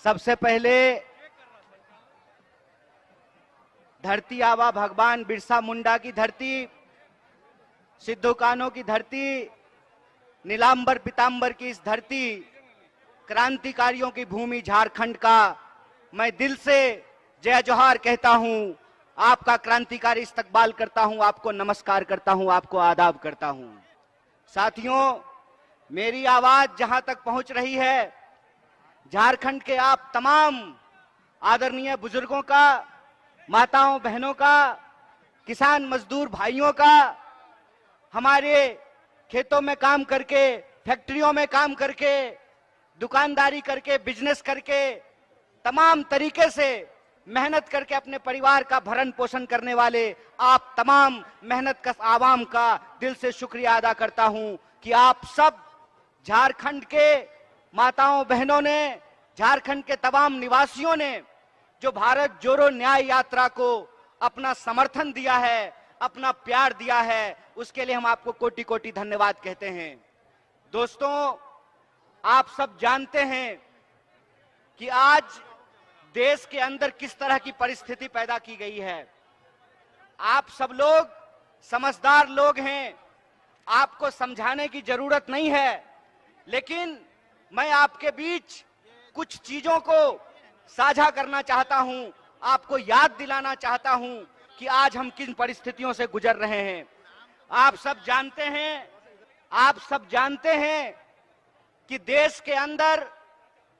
सबसे पहले धरती आबा भगवान बिरसा मुंडा की धरती, सिद्धू कान्हू की धरती, नीलांबर पीतांबर की इस धरती, क्रांतिकारियों की भूमि झारखंड का मैं दिल से जय जोहार कहता हूं। आपका क्रांतिकारी इस्तकबाल करता हूं, आपको नमस्कार करता हूं, आपको आदाब करता हूं। साथियों, मेरी आवाज जहां तक पहुंच रही है, झारखंड के आप तमाम आदरणीय बुजुर्गों का, माताओं बहनों का, किसान मजदूर भाइयों का, हमारे खेतों में काम करके, फैक्ट्रियों में काम करके, दुकानदारी करके, बिजनेस करके, तमाम तरीके से मेहनत करके अपने परिवार का भरण पोषण करने वाले आप तमाम मेहनत कश आवाम का दिल से शुक्रिया अदा करता हूं कि आप सब झारखंड के माताओं बहनों ने, झारखंड के तमाम निवासियों ने जो भारत जोड़ो न्याय यात्रा को अपना समर्थन दिया है, अपना प्यार दिया है, उसके लिए हम आपको कोटि कोटि धन्यवाद कहते हैं। दोस्तों, आप सब जानते हैं कि आज देश के अंदर किस तरह की परिस्थिति पैदा की गई है। आप सब लोग समझदार लोग हैं, आपको समझाने की जरूरत नहीं है, लेकिन मैं आपके बीच कुछ चीजों को साझा करना चाहता हूं, आपको याद दिलाना चाहता हूं कि आज हम किन परिस्थितियों से गुजर रहे हैं। आप सब जानते हैं कि देश के अंदर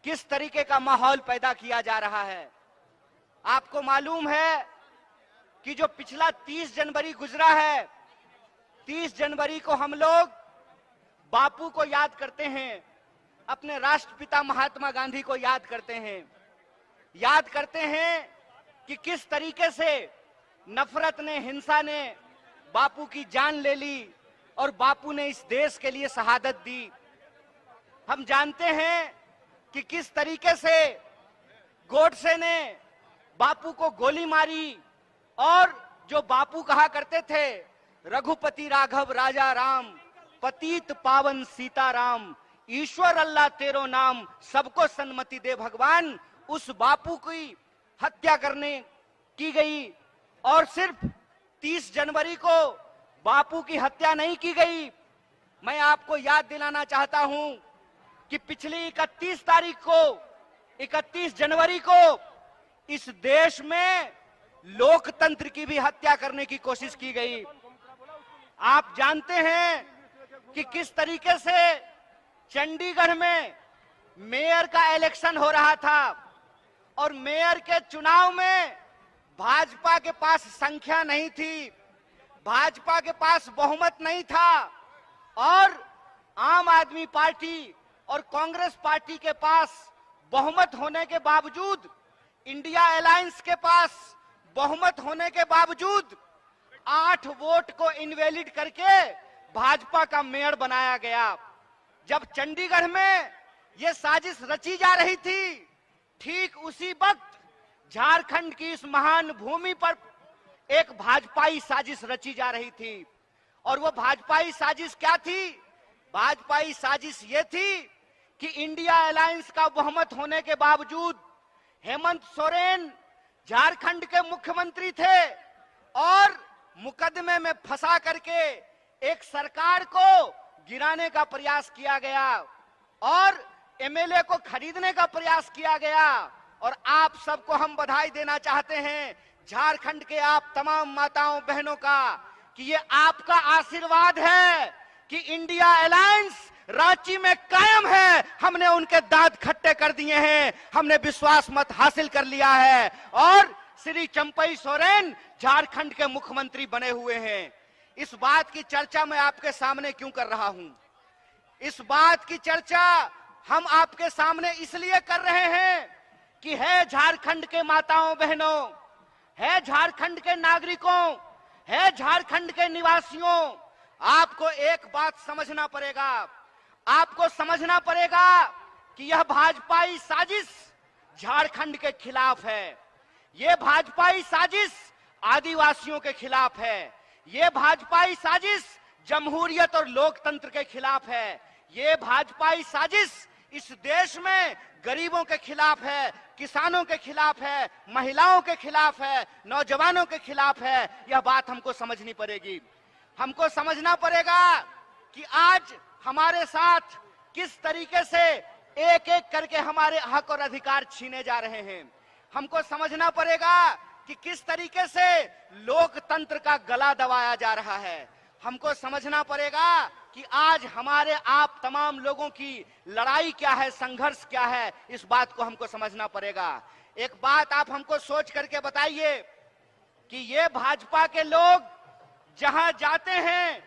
किस तरीके का माहौल पैदा किया जा रहा है। आपको मालूम है कि जो पिछला 30 जनवरी गुजरा है, 30 जनवरी को हम लोग बापू को याद करते हैं, अपने राष्ट्रपिता महात्मा गांधी को याद करते हैं कि किस तरीके से नफरत ने, हिंसा ने बापू की जान ले ली और बापू ने इस देश के लिए शहादत दी। हम जानते हैं कि किस तरीके से गोडसे ने बापू को गोली मारी और जो बापू कहा करते थे, रघुपति राघव राजा राम, पतित पावन सीताराम, ईश्वर अल्लाह तेरो नाम, सबको सन्मति दे भगवान, उस बापू की हत्या करने की गई। और सिर्फ 30 जनवरी को बापू की हत्या नहीं की गई, मैं आपको याद दिलाना चाहता हूं कि पिछली 31 जनवरी को इस देश में लोकतंत्र की भी हत्या करने की कोशिश की गई। आप जानते हैं कि किस तरीके से चंडीगढ़ में मेयर का इलेक्शन हो रहा था और मेयर के चुनाव में भाजपा के पास संख्या नहीं थी, भाजपा के पास बहुमत नहीं था और आम आदमी पार्टी और कांग्रेस पार्टी के पास बहुमत होने के बावजूद, इंडिया अलायंस के पास बहुमत होने के बावजूद 8 वोट को इनवैलिड करके भाजपा का मेयर बनाया गया। जब चंडीगढ़ में यह साजिश रची जा रही थी, ठीक उसी वक्त झारखंड की इस महान भूमि पर एक भाजपाई साजिश रची जा रही थी। और वो भाजपाई साजिश क्या थी? भाजपाई साजिश ये थी कि इंडिया अलायंस का बहुमत होने के बावजूद हेमंत सोरेन झारखंड के मुख्यमंत्री थे और मुकदमे में फंसा करके एक सरकार को गिराने का प्रयास किया गया और एमएलए को खरीदने का प्रयास किया गया। और आप सबको हम बधाई देना चाहते हैं, झारखंड के आप तमाम माताओं बहनों का, कि ये आपका आशीर्वाद है कि इंडिया अलायंस रांची में कायम है। हमने उनके दांत खट्टे कर दिए हैं, हमने विश्वास मत हासिल कर लिया है और श्री चंपई सोरेन झारखंड के मुख्यमंत्री बने हुए हैं। इस बात की चर्चा मैं आपके सामने क्यों कर रहा हूं? इस बात की चर्चा हम आपके सामने इसलिए कर रहे हैं कि है झारखंड के माताओं बहनों, है झारखंड के नागरिकों, है झारखंड के निवासियों, आपको एक बात समझना पड़ेगा। आपको समझना पड़ेगा कि यह भाजपाई साजिश झारखंड के खिलाफ है, यह भाजपाई साजिश आदिवासियों के खिलाफ है, यह भाजपाई साजिश जमहूरियत और लोकतंत्र के खिलाफ है, यह भाजपाई साजिश इस देश में गरीबों के खिलाफ है, किसानों के खिलाफ है, महिलाओं के खिलाफ है, नौजवानों के खिलाफ है। यह बात हमको समझनी पड़ेगी। हमको समझना पड़ेगा कि आज हमारे साथ किस तरीके से एक एक करके हमारे हक और अधिकार छीने जा रहे हैं। हमको समझना पड़ेगा कि किस तरीके से लोकतंत्र का गला दबाया जा रहा है। हमको समझना पड़ेगा कि आज हमारे आप तमाम लोगों की लड़ाई क्या है, संघर्ष क्या है, इस बात को हमको समझना पड़ेगा। एक बात आप हमको सोच करके बताइए कि ये भाजपा के लोग जहां जाते हैं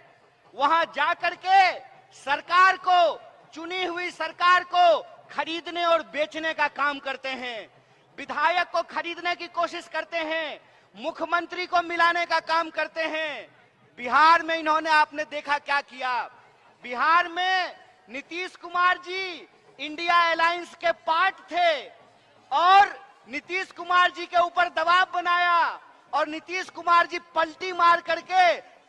वहां जाकर के सरकार को, चुनी हुई सरकार को खरीदने और बेचने का काम करते हैं, विधायक को खरीदने की कोशिश करते हैं, मुख्यमंत्री को मिलाने का काम करते हैं। बिहार में इन्होंने, आपने देखा क्या किया। बिहार में नीतीश कुमार जी इंडिया अलायंस के पार्ट थे और नीतीश कुमार जी के ऊपर दबाव बनाया और नीतीश कुमार जी पलटी मार करके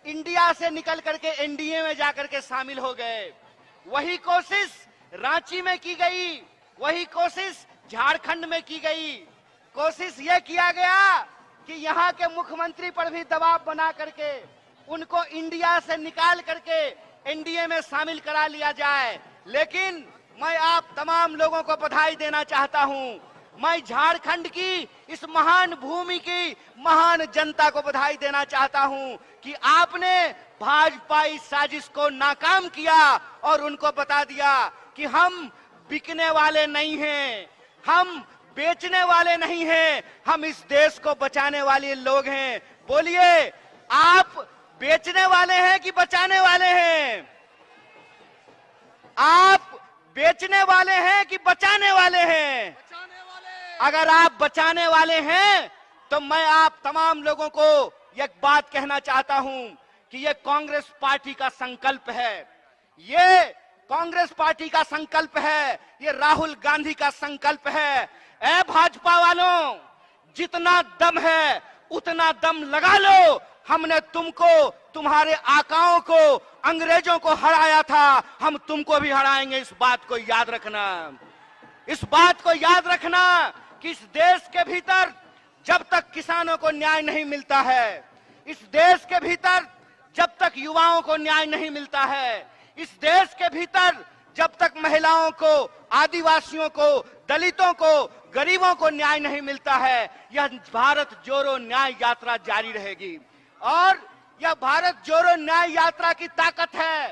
इंडिया से निकल करके एनडीए में जाकर के शामिल हो गए। वही कोशिश रांची में की गई, वही कोशिश झारखंड में की गई। कोशिश यह किया गया कि यहाँ के मुख्यमंत्री पर भी दबाव बना करके उनको इंडिया से निकाल करके एनडीए में शामिल करा लिया जाए। लेकिन मैं आप तमाम लोगों को बधाई देना चाहता हूं। मैं झारखंड की इस महान भूमि की महान जनता को बधाई देना चाहता हूं कि आपने भाजपा इस साजिश को नाकाम किया और उनको बता दिया कि हम बिकने वाले नहीं हैं, हम बेचने वाले नहीं हैं, हम इस देश को बचाने वाले लोग हैं। बोलिए, आप बेचने वाले हैं कि बचाने वाले हैं? आप बेचने वाले हैं कि बचाने वाले हैं? बचाने वाले। अगर आप बचाने वाले हैं तो मैं आप तमाम लोगों को एक बात कहना चाहता हूं कि ये कांग्रेस पार्टी का संकल्प है, ये कांग्रेस पार्टी का संकल्प है, ये राहुल गांधी का संकल्प है। ए भाजपा वालों, जितना दम है उतना दम लगा लो। हमने तुमको, तुम्हारे आकाओं को, अंग्रेजों को हराया था, हम तुमको भी हराएंगे। इस बात को याद रखना, इस बात को याद रखना कि इस देश के भीतर जब तक किसानों को न्याय नहीं मिलता है, इस देश के भीतर जब तक युवाओं को न्याय नहीं मिलता है, इस देश के भीतर जब तक महिलाओं को, आदिवासियों को, दलितों को, गरीबों को न्याय नहीं मिलता है, यह भारत जोड़ो न्याय यात्रा जारी रहेगी। और यह भारत जोड़ो न्याय यात्रा की ताकत है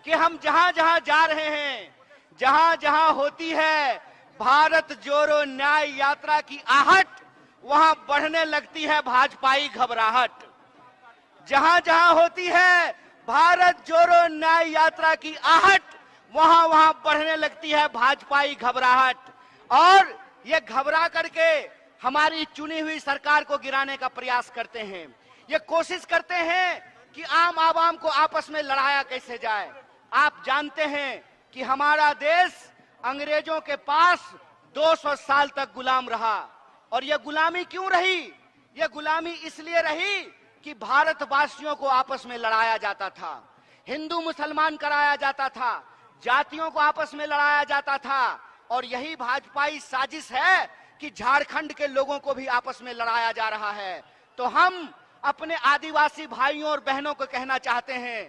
कि हम जहां जहां जा रहे हैं, जहां जहां होती है भारत जोड़ो न्याय यात्रा की आहट, वहां बढ़ने लगती है भाजपाई घबराहट। जहां जहां होती है भारत जोड़ो न्याय यात्रा की आहट, वहां वहां बढ़ने लगती है भाजपाई घबराहट। और ये घबरा करके हमारी चुनी हुई सरकार को गिराने का प्रयास करते हैं। ये कोशिश करते हैं कि आम आवाम को आपस में लड़ाया कैसे जाए। आप जानते हैं कि हमारा देश अंग्रेजों के पास 200 साल तक गुलाम रहा। और यह गुलामी क्यों रही? यह गुलामी इसलिए रही कि भारतवासियों को आपस में लड़ाया जाता था, हिंदू मुसलमान कराया जाता था, जातियों को आपस में लड़ाया जाता था। और यही भाजपाई साजिश है कि झारखंड के लोगों को भी आपस में लड़ाया जा रहा है। तो हम अपने आदिवासी भाइयों और बहनों को कहना चाहते हैं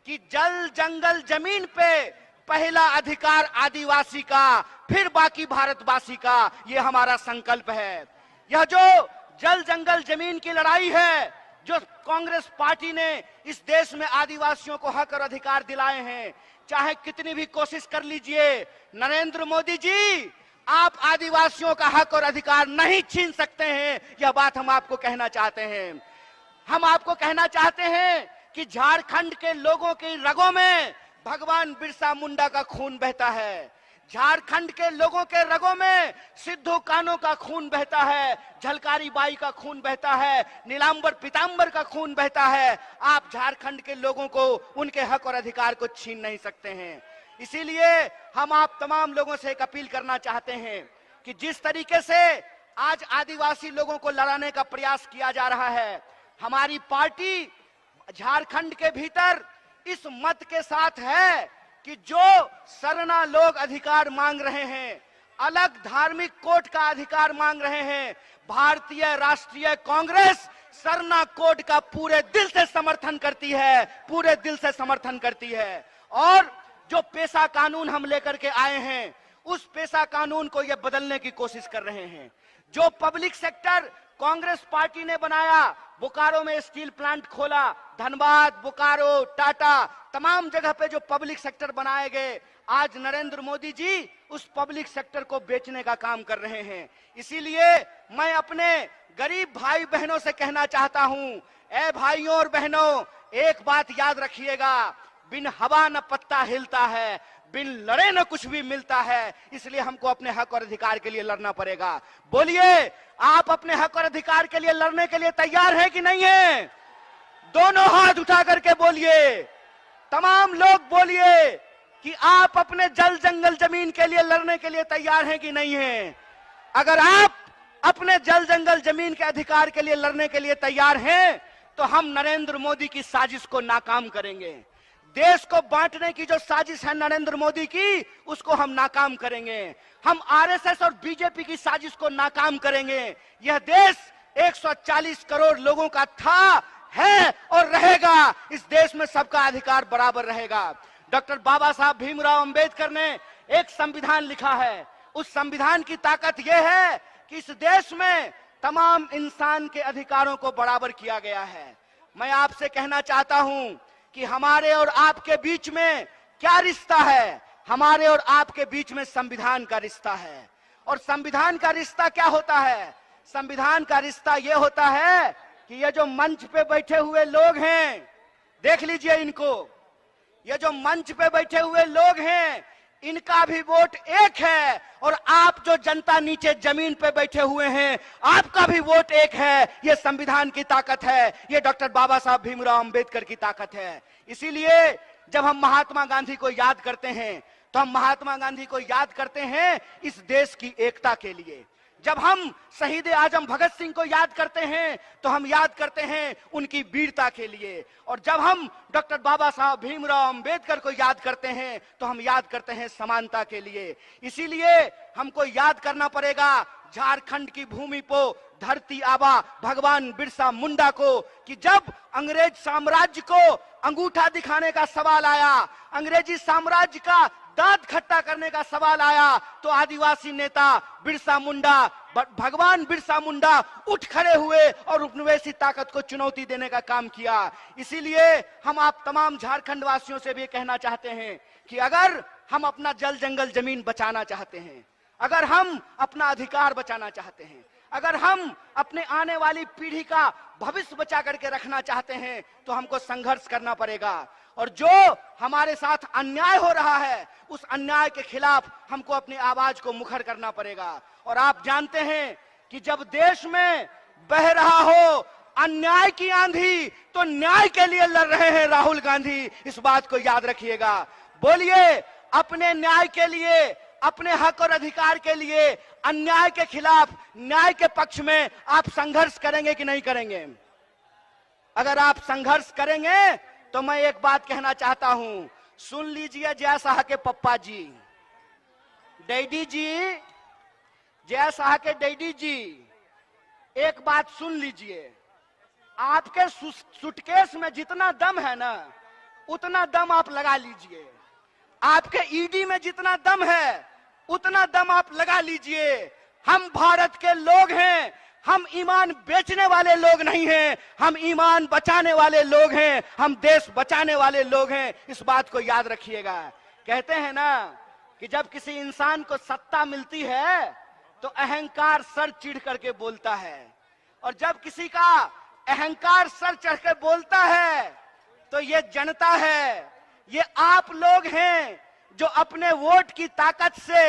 कि जल जंगल जमीन पे पहला अधिकार आदिवासी का, फिर बाकी भारतवासी का, ये हमारा संकल्प है। यह जो जल जंगल जमीन की लड़ाई है, जो कांग्रेस पार्टी ने इस देश में आदिवासियों को हक और अधिकार दिलाए हैं, चाहे कितनी भी कोशिश कर लीजिए, नरेंद्र मोदी जी, आप आदिवासियों का हक और अधिकार नहीं छीन सकते हैं। यह बात हम आपको कहना चाहते हैं। हम आपको कहना चाहते हैं कि झारखंड के लोगों की रगों में भगवान बिरसा मुंडा का खून बहता है, झारखंड के लोगों के रगों में सिद्धू कान्हू का खून बहता है, झलकारी बाई का खून बहता है, नीलांबर पीतांबर का खून बहता है। आप झारखंड के लोगों को उनके हक और अधिकार को छीन नहीं सकते हैं। इसीलिए हम आप तमाम लोगों से एक अपील करना चाहते हैं कि जिस तरीके से आज आदिवासी लोगों को लड़ाने का प्रयास किया जा रहा है, हमारी पार्टी झारखंड के भीतर इस मत के साथ है कि जो सरना लोग अधिकार मांग रहे हैं, अलग धार्मिक कोड का अधिकार मांग रहे हैं, भारतीय राष्ट्रीय कांग्रेस सरना कोड का पूरे दिल से समर्थन करती है, पूरे दिल से समर्थन करती है। और जो पेशा कानून हम लेकर के आए हैं, उस पेशा कानून को ये बदलने की कोशिश कर रहे हैं। जो पब्लिक सेक्टर कांग्रेस पार्टी ने बनाया, बोकारो में स्टील प्लांट खोला, धनबाद, बोकारो, टाटा, तमाम जगह पे जो पब्लिक सेक्टर बनाए गए, आज नरेंद्र मोदी जी उस पब्लिक सेक्टर को बेचने का काम कर रहे हैं। इसीलिए मैं अपने गरीब भाई बहनों से कहना चाहता हूं, ए भाइयों और बहनों, एक बात याद रखिएगा, बिन हवा न पत्ता हिलता है, बिन लड़े न कुछ भी मिलता है। इसलिए हमको अपने हक और अधिकार के लिए लड़ना पड़ेगा। बोलिए, आप अपने हक और अधिकार के लिए लड़ने के लिए तैयार हैं कि नहीं है? दोनों हाथ उठा करके बोलिए, तमाम लोग बोलिए कि आप अपने जल जंगल जमीन के लिए लड़ने के लिए तैयार हैं कि नहीं है? अगर आप अपने जल जंगल जमीन के अधिकार के लिए लड़ने के लिए तैयार हैं, तो हम नरेंद्र मोदी की साजिश को नाकाम करेंगे। देश को बांटने की जो साजिश है नरेंद्र मोदी की, उसको हम नाकाम करेंगे। हम आरएसएस और बीजेपी की साजिश को नाकाम करेंगे। यह देश 140 करोड़ लोगों का था, है और रहेगा। इस देश में सबका अधिकार बराबर रहेगा। डॉक्टर बाबा साहब भीमराव अंबेडकर ने एक संविधान लिखा है। उस संविधान की ताकत यह है कि इस देश में तमाम इंसान के अधिकारों को बराबर किया गया है। मैं आपसे कहना चाहता हूं कि हमारे और आपके बीच में क्या रिश्ता है? हमारे और आपके बीच में संविधान का रिश्ता है। और संविधान का रिश्ता क्या होता है? संविधान का रिश्ता यह होता है कि ये जो मंच पे बैठे हुए लोग हैं, देख लीजिए इनको, ये जो मंच पे बैठे हुए लोग हैं, इनका भी वोट एक है। और आप जो जनता नीचे जमीन पे बैठे हुए हैं, आपका भी वोट एक है। ये संविधान की ताकत है, ये डॉक्टर बाबा साहब भीमराव अंबेडकर की ताकत है। इसीलिए जब हम महात्मा गांधी को याद करते हैं, तो हम महात्मा गांधी को याद करते हैं इस देश की एकता के लिए। जब हम शहीद आजम भगत सिंह को याद करते हैं, तो हम याद करते हैं उनकी वीरता के लिए। और जब हम डॉक्टर बाबा साहब भीमराव अंबेडकर को याद करते हैं, तो हम याद करते हैं समानता के लिए। इसीलिए हमको याद करना पड़ेगा झारखंड की भूमि को धरती आबा भगवान बिरसा मुंडा को, कि जब अंग्रेज साम्राज्य को अंगूठा दिखाने का सवाल आया, अंग्रेजी साम्राज्य का दांत खट्टा करने का सवाल आया, तो आदिवासी नेता बिरसा मुंडा, भगवान बिरसा मुंडा उठ खड़े हुए और उपनिवेशी ताकत को चुनौती देने का काम किया। इसीलिए हम आप तमाम झारखंड वासियों से भी कहना चाहते हैं कि अगर हम अपना जल जंगल जमीन बचाना चाहते हैं, अगर हम अपना अधिकार बचाना चाहते हैं, अगर हम अपने आने वाली पीढ़ी का भविष्य बचा करके रखना चाहते हैं, तो हमको संघर्ष करना पड़ेगा। और जो हमारे साथ अन्याय हो रहा है, उस अन्याय के खिलाफ हमको अपनी आवाज को मुखर करना पड़ेगा। और आप जानते हैं कि जब देश में बह रहा हो अन्याय की आंधी, तो न्याय के लिए लड़ रहे हैं राहुल गांधी। इस बात को याद रखिएगा। बोलिए, अपने न्याय के लिए, अपने हक और अधिकार के लिए, अन्याय के खिलाफ न्याय के पक्ष में आप संघर्ष करेंगे कि नहीं करेंगे? अगर आप संघर्ष करेंगे तो मैं एक बात कहना चाहता हूं, सुन लीजिए जय शाह के पप्पा जी, डैडी जी, जय शाह के डैडी जी, एक बात सुन लीजिए। आपके सूटकेस में जितना दम है ना, उतना दम आप लगा लीजिए। आपके ईडी में जितना दम है, उतना दम आप लगा लीजिए। हम भारत के लोग हैं, हम ईमान बेचने वाले लोग नहीं हैं, हम ईमान बचाने वाले लोग हैं, हम देश बचाने वाले लोग हैं। इस बात को याद रखिएगा। कहते हैं ना कि जब किसी इंसान को सत्ता मिलती है, तो अहंकार सर चिढ़ करके बोलता है, और जब किसी का अहंकार सर चढ़ के बोलता है, तो ये जनता है, ये आप लोग हैं जो अपने वोट की ताकत से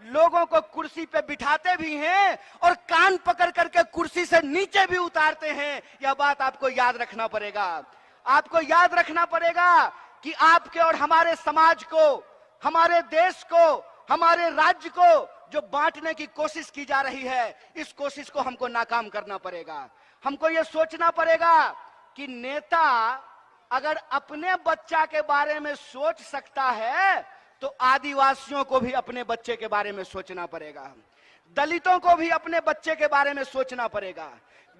लोगों को कुर्सी पे बिठाते भी हैं और कान पकड़ करके कुर्सी से नीचे भी उतारते हैं। यह बात आपको याद रखना पड़ेगा। आपको याद रखना पड़ेगा कि आपके और हमारे समाज को, हमारे देश को, हमारे राज्य को जो बांटने की कोशिश की जा रही है, इस कोशिश को हमको नाकाम करना पड़ेगा। हमको यह सोचना पड़ेगा कि नेता अगर अपने बच्चा के बारे में सोच सकता है तो आदिवासियों को भी अपने बच्चे के बारे में सोचना पड़ेगा, दलितों को भी अपने बच्चे के बारे में सोचना पड़ेगा,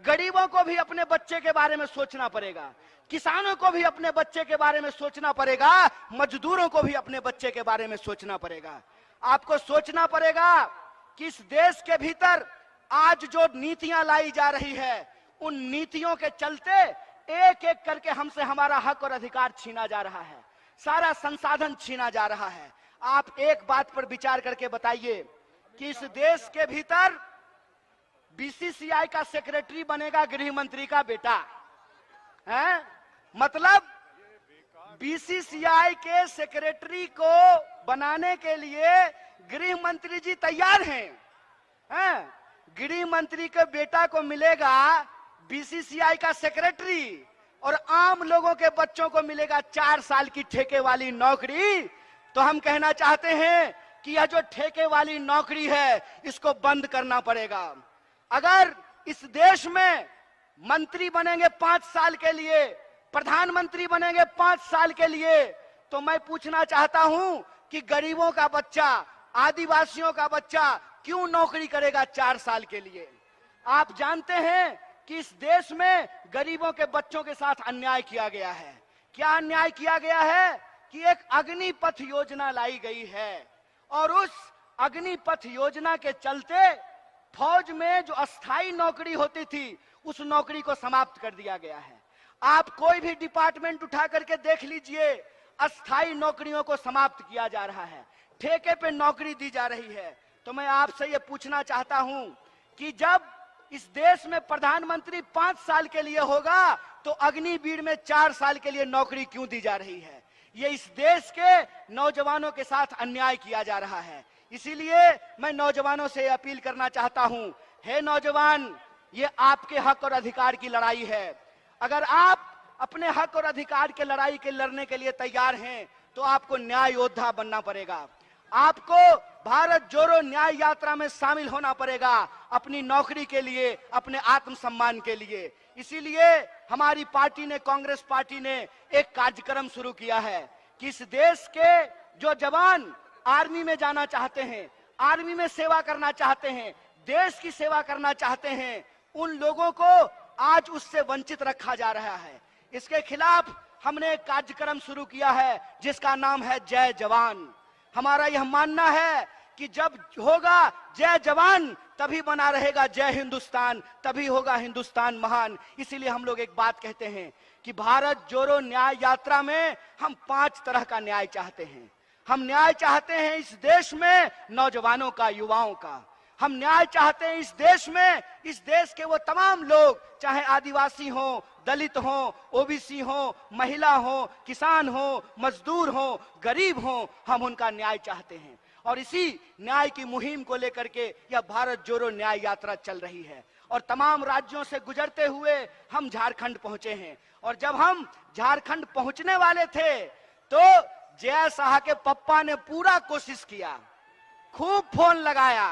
गरीबों को भी अपने बच्चे के बारे में सोचना पड़ेगा, किसानों को भी अपने बच्चे के बारे में सोचना पड़ेगा, मजदूरों को भी अपने बच्चे के बारे में सोचना पड़ेगा। आपको सोचना पड़ेगा कि इस देश के भीतर आज जो नीतियां लाई जा रही है, उन नीतियों के चलते एक एक करके हमसे हमारा हक और अधिकार छीना जा रहा है, सारा संसाधन छीना जा रहा है। आप एक बात पर विचार करके बताइए कि इस देश के भीतर बीसीसीआई का सेक्रेटरी बनेगा गृह मंत्री का बेटा है। मतलब बीसीसीआई के सेक्रेटरी को बनाने के लिए गृह मंत्री जी तैयार हैं। गृह मंत्री के बेटा को मिलेगा बीसीसीआई का सेक्रेटरी और आम लोगों के बच्चों को मिलेगा 4 साल की ठेके वाली नौकरी। तो हम कहना चाहते हैं कि यह जो ठेके वाली नौकरी है, इसको बंद करना पड़ेगा। अगर इस देश में मंत्री बनेंगे 5 साल के लिए, प्रधानमंत्री बनेंगे 5 साल के लिए, तो मैं पूछना चाहता हूं कि गरीबों का बच्चा, आदिवासियों का बच्चा क्यों नौकरी करेगा 4 साल के लिए? आप जानते हैं कि इस देश में गरीबों के बच्चों के साथ अन्याय किया गया है। क्या अन्याय किया गया है कि एक अग्निपथ योजना लाई गई है और उस अग्निपथ योजना के चलते फौज में जो अस्थाई नौकरी होती थी, उस नौकरी को समाप्त कर दिया गया है। आप कोई भी डिपार्टमेंट उठा करके देख लीजिए, अस्थाई नौकरियों को समाप्त किया जा रहा है, ठेके पे नौकरी दी जा रही है। तो मैं आपसे ये पूछना चाहता हूं कि जब इस देश में प्रधानमंत्री 5 साल के लिए होगा, तो अग्निवीर में 4 साल के लिए नौकरी क्यों दी जा रही है? ये इस देश के नौजवानों के साथ अन्याय किया जा रहा है। इसीलिए मैं नौजवानों से अपील करना चाहता हूं, हे नौजवान, ये आपके हक और अधिकार की लड़ाई है। अगर आप अपने हक और अधिकार के लड़ाई के लड़ने के लिए तैयार हैं, तो आपको न्याय योद्धा बनना पड़ेगा। आपको भारत जोड़ो न्याय यात्रा में शामिल होना पड़ेगा, अपनी नौकरी के लिए, अपने आत्मसम्मान के लिए। इसीलिए हमारी पार्टी ने, कांग्रेस पार्टी ने एक कार्यक्रम शुरू किया है कि इस देश के जो जवान आर्मी में जाना चाहते हैं, आर्मी में सेवा करना चाहते हैं, देश की सेवा करना चाहते हैं, उन लोगों को आज उससे वंचित रखा जा रहा है। इसके खिलाफ हमने एक कार्यक्रम शुरू किया है जिसका नाम है जय जवान। हमारा यह मानना है कि जब होगा जय जवान, तभी बना रहेगा जय हिंदुस्तान, तभी होगा हिंदुस्तान महान। इसीलिए हम लोग एक बात कहते हैं कि भारत जोड़ो न्याय यात्रा में हम 5 तरह का न्याय चाहते हैं। हम न्याय चाहते हैं इस देश में नौजवानों का, युवाओं का। हम न्याय चाहते हैं इस देश में, इस देश के वो तमाम लोग, चाहे आदिवासी हो, दलित हो, ओबीसी हो, महिला हो, किसान हो, मजदूर हो, गरीब हो, हम उनका न्याय चाहते हैं। और इसी न्याय की मुहिम को लेकर के यह भारत जोड़ो न्याय यात्रा चल रही है। और तमाम राज्यों से गुजरते हुए हम झारखंड पहुंचे हैं। और जब हम झारखंड पहुंचने वाले थे, तो जय शाह के पप्पा ने पूरा कोशिश किया, खूब फोन लगाया,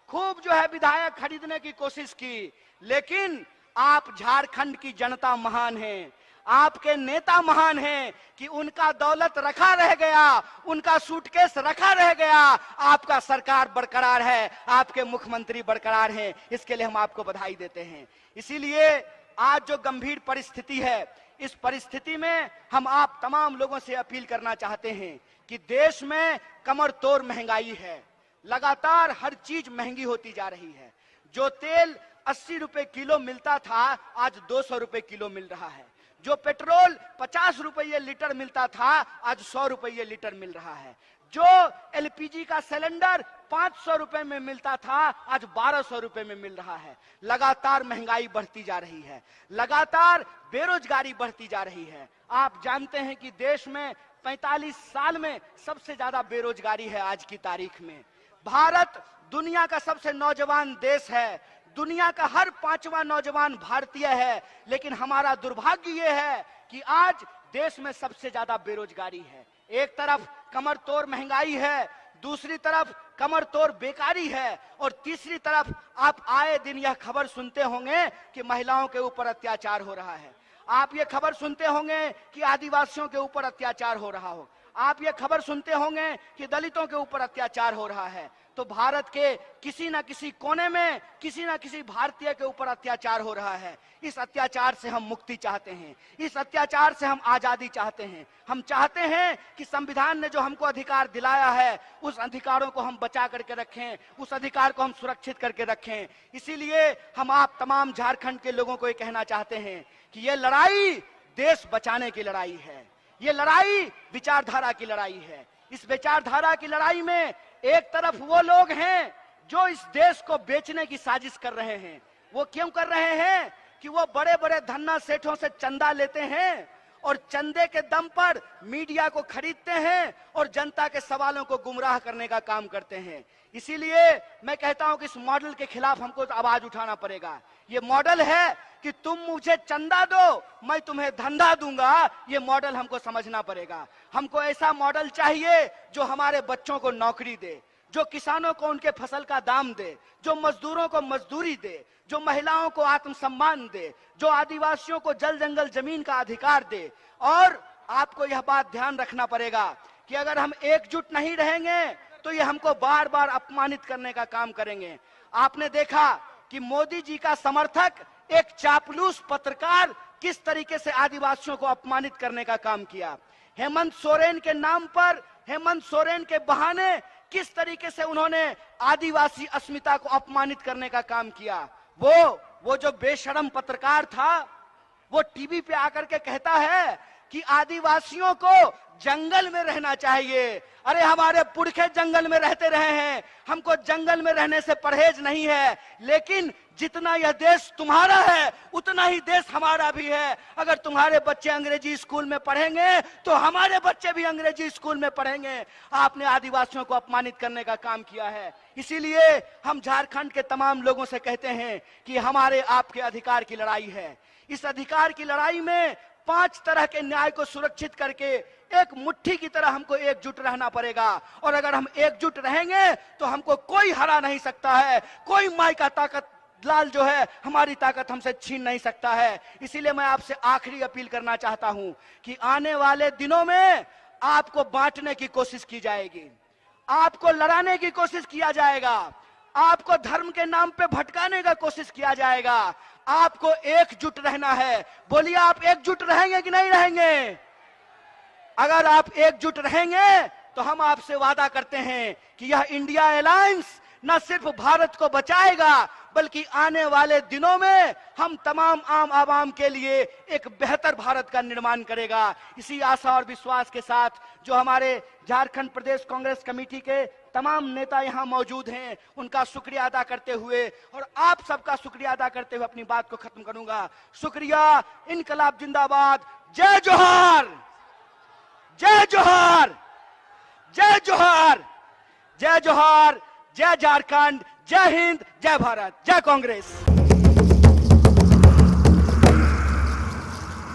खूब जो है विधायक खरीदने की कोशिश की। लेकिन आप झारखंड की जनता महान है, आपके नेता महान हैं कि उनका दौलत रखा रह गया, उनका सूटकेस रखा रह गया, आपका सरकार बरकरार है, आपके मुख्यमंत्री बरकरार हैं। इसके लिए हम आपको बधाई देते हैं। इसीलिए आज जो गंभीर परिस्थिति है, इस परिस्थिति में हम आप तमाम लोगों से अपील करना चाहते हैं कि देश में कमर तोड़ महंगाई है, लगातार हर चीज महंगी होती जा रही है। जो तेल 80 रुपए किलो मिलता था, आज 200 रुपए किलो मिल रहा है। जो पेट्रोल 50 रुपये लीटर मिलता था, आज 100 रुपये लीटर मिल रहा है। जो एलपीजी का सिलेंडर 500 रुपए में मिलता था, आज 1200 रुपए में मिल रहा है। लगातार महंगाई बढ़ती जा रही है, लगातार बेरोजगारी बढ़ती जा रही है। आप जानते हैं कि देश में 45 साल में सबसे ज्यादा बेरोजगारी है आज की तारीख में। भारत दुनिया का सबसे नौजवान देश है, दुनिया का हर 5वां नौजवान भारतीय है। लेकिन हमारा दुर्भाग्य यह है कि आज देश में सबसे ज्यादा बेरोजगारी है। एक तरफ कमर तोड़ महंगाई है, दूसरी तरफ कमर तोड़ बेकारी है, और तीसरी तरफ आप आए दिन यह खबर सुनते होंगे कि महिलाओं के ऊपर अत्याचार हो रहा है। आप ये खबर सुनते होंगे कि आदिवासियों के ऊपर अत्याचार हो रहा हो, आप ये खबर सुनते होंगे कि दलितों के ऊपर अत्याचार हो रहा है। तो भारत के किसी ना किसी कोने में किसी ना किसी भारतीय के ऊपर अत्याचार हो रहा है। इस अत्याचार से हम मुक्ति चाहते हैं, इस अत्याचार से हम आजादी चाहते हैं। हम चाहते हैं कि संविधान ने जो हमको अधिकार दिलाया है उस अधिकारों को हम बचा करके रखें, उस अधिकार को हम सुरक्षित करके रखें। इसीलिए हम आप तमाम झारखंड के लोगों को ये कहना चाहते हैं कि ये लड़ाई देश बचाने की लड़ाई है, ये लड़ाई विचारधारा की लड़ाई है। इस विचारधारा की लड़ाई में एक तरफ वो लोग हैं जो इस देश को बेचने की साजिश कर रहे हैं। वो क्यों कर रहे हैं कि वो बड़े बड़े धन्ना सेठों से चंदा लेते हैं और चंदे के दम पर मीडिया को खरीदते हैं और जनता के सवालों को गुमराह करने का काम करते हैं। इसीलिए मैं कहता हूं कि इस मॉडल के खिलाफ हमको आवाज उठाना पड़ेगा। ये मॉडल है कि तुम मुझे चंदा दो, मैं तुम्हें धंधा दूंगा, ये मॉडल हमको समझना पड़ेगा। हमको ऐसा मॉडल चाहिए जो हमारे बच्चों को नौकरी दे, जो किसानों को उनके फसल का दाम दे, जो मजदूरों को मजदूरी दे, जो महिलाओं को आत्मसम्मान दे, जो आदिवासियों को जल जंगल जमीन का अधिकार दे। और आपको यह बात ध्यान रखना पड़ेगा कि अगर हम एकजुट नहीं रहेंगे तो ये हमको बार बार अपमानित करने का काम करेंगे। आपने देखा कि मोदी जी का समर्थक एक चापलूस पत्रकार किस तरीके से आदिवासियों को अपमानित करने का काम किया। हेमंत सोरेन के नाम पर, हेमंत सोरेन के बहाने किस तरीके से उन्होंने आदिवासी अस्मिता को अपमानित करने का काम किया। वो जो बेशरम पत्रकार था वो टीवी पे आकर के कहता है कि आदिवासियों को जंगल में रहना चाहिए। अरे हमारे पुरखे जंगल में रहते रहे हैं, हमको जंगल में रहने से परहेज नहीं है, लेकिन जितना यह देश तुम्हारा है उतना ही देश हमारा भी है। अगर तुम्हारे बच्चे अंग्रेजी स्कूल में पढ़ेंगे तो हमारे बच्चे भी अंग्रेजी स्कूल में पढ़ेंगे। आपने आदिवासियों को अपमानित करने का काम किया है। इसीलिए हम झारखंड के तमाम लोगों से कहते हैं कि हमारे आपके अधिकार की लड़ाई है। इस अधिकार की लड़ाई में 5 तरह के न्याय को सुरक्षित करके एक मुट्ठी की तरह हमको एकजुट रहना पड़ेगा। और अगर हम एकजुट रहेंगे तो हमको कोई हरा नहीं सकता है, कोई माई का ताकत लाल जो है हमारी ताकत हमसे छीन नहीं सकता है। इसीलिए मैं आपसे आखिरी अपील करना चाहता हूं कि आने वाले दिनों में आपको बांटने की कोशिश की जाएगी, आपको लड़ाने की कोशिश किया जाएगा, आपको धर्म के नाम पे भटकाने का कोशिश किया जाएगा। आपको एकजुट रहना है। बोलिए, आप एकजुट रहेंगे कि नहीं रहेंगे? अगर आप एकजुट रहेंगे तो हम आपसे वादा करते हैं कि यह इंडिया अलायंस न सिर्फ भारत को बचाएगा बल्कि आने वाले दिनों में हम तमाम आम आवाम के लिए एक बेहतर भारत का निर्माण करेगा। इसी आशा और विश्वास के साथ जो हमारे झारखंड प्रदेश कांग्रेस कमेटी के तमाम नेता यहाँ मौजूद हैं, उनका शुक्रिया अदा करते हुए और आप सबका शुक्रिया अदा करते हुए अपनी बात को खत्म करूंगा। शुक्रिया। इनकलाब जिंदाबाद। जय जोहार, जय जोहार, जय जोहार, जय जोहार, जय झारखंड, जय हिंद, जय भारत, जय कांग्रेस।